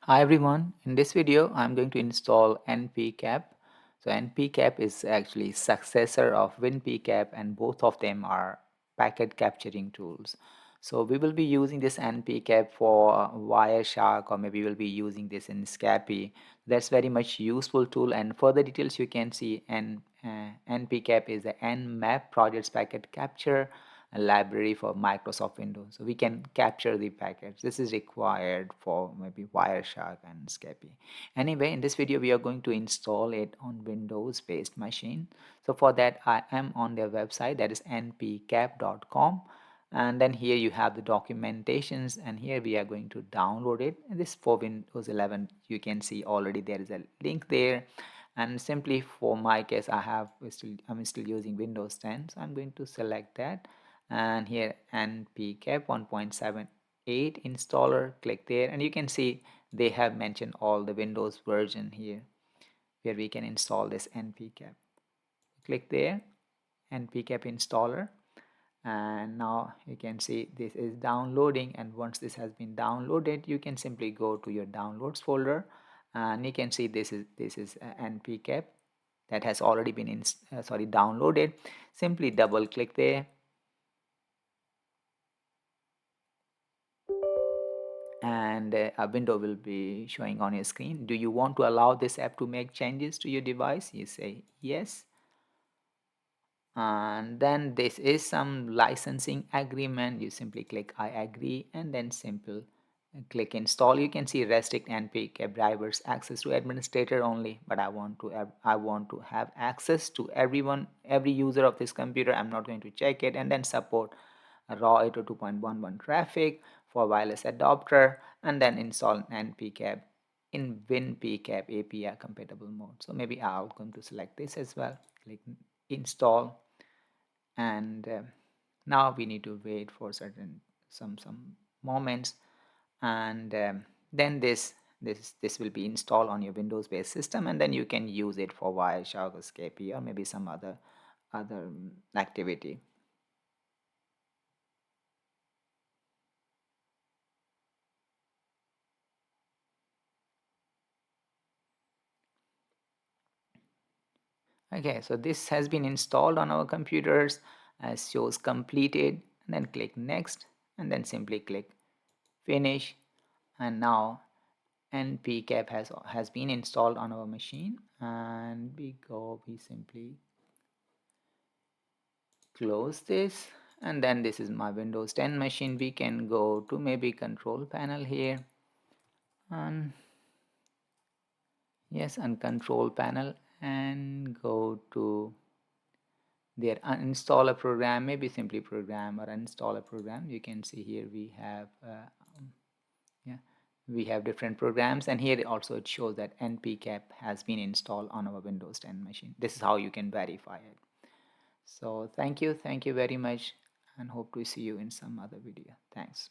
Hi everyone, in this video I'm going to install Npcap. So Npcap is actually successor of WinPcap and both of them are packet capturing tools. So we will be using this Npcap for Wireshark, or maybe we'll be using this in Scapy. That's very much useful tool, and further details you can see. Npcap is the Nmap projects packet capture a library for Microsoft Windows. So we can capture the packets. This is required for maybe Wireshark and Scapy. Anyway, in this video, we are going to install it on Windows-based machine. So for that, I am on their website, that is npcap.com. And then here you have the documentations, and here we are going to download it. And this for Windows 11, you can see already there is a link there. And simply for my case, I'm still using Windows 10, so I'm going to select that, and here npcap 1.78 installer, click there, and you can see they have mentioned all the Windows version here where we can install this npcap. Click there, npcap installer, and now you can see this is downloading. And once this has been downloaded, you can simply go to your downloads folder, and you can see this is npcap that has already been downloaded. Simply double click there, and a window will be showing on your screen. Do you want to allow this app to make changes to your device? You say yes, and then this is some licensing agreement. You simply click I agree, and then simple click install. You can see restrict npcap drivers access to administrator only, but I want to have access to everyone, every user of this computer. I'm not going to check it. And then support raw 802.11 traffic for wireless adapter, and then install npcap in WinPcap API compatible mode. So maybe I'm going to select this as well. Click install, and now we need to wait for some moments, and then this will be installed on your Windows based system, and then you can use it for Wireshark or Scapy or maybe some other activity. Okay, so this has been installed on our computers as shows completed, and then click next, and then simply click finish. And now npcap has been installed on our machine, and we simply close this, and then this is my Windows 10 machine. We can go to maybe control panel here, and yes, and control panel, and go to there, uninstall a program, maybe simply program or uninstall a program. You can see here we have yeah, we have different programs, and here also it shows that npcap has been installed on our Windows 10 machine. This is how you can verify it. So thank you very much, and hope to see you in some other video. Thanks.